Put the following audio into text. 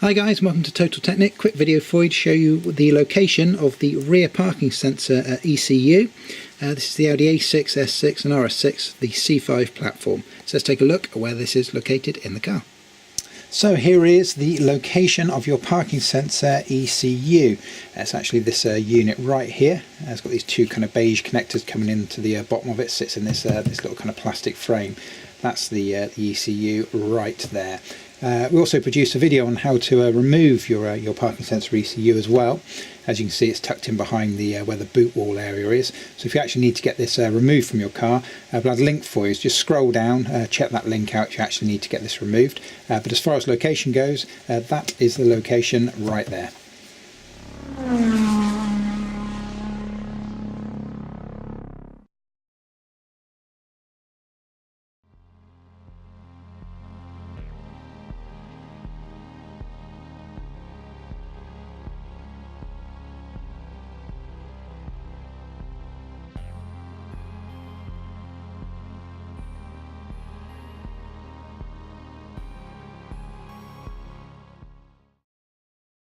Hi guys, welcome to Total Technik. Quick video for you to show you the location of the rear parking sensor ECU. This is the Audi A6, S6 and RS6, the C5 platform. So let's take a look at where this is located in the car. So here is the location of your parking sensor ECU. It's actually this unit right here. It's got these two kind of beige connectors coming into the bottom of it. Sits in this this little kind of plastic frame. That's the ECU right there. We also produced a video on how to remove your parking sensor ECU as well. As you can see, it's tucked in behind the where the boot wall area is. So if you actually need to get this removed from your car, I've got a link for you. So just scroll down, check that link out if you actually need to get this removed. But as far as location goes, that is the location right there.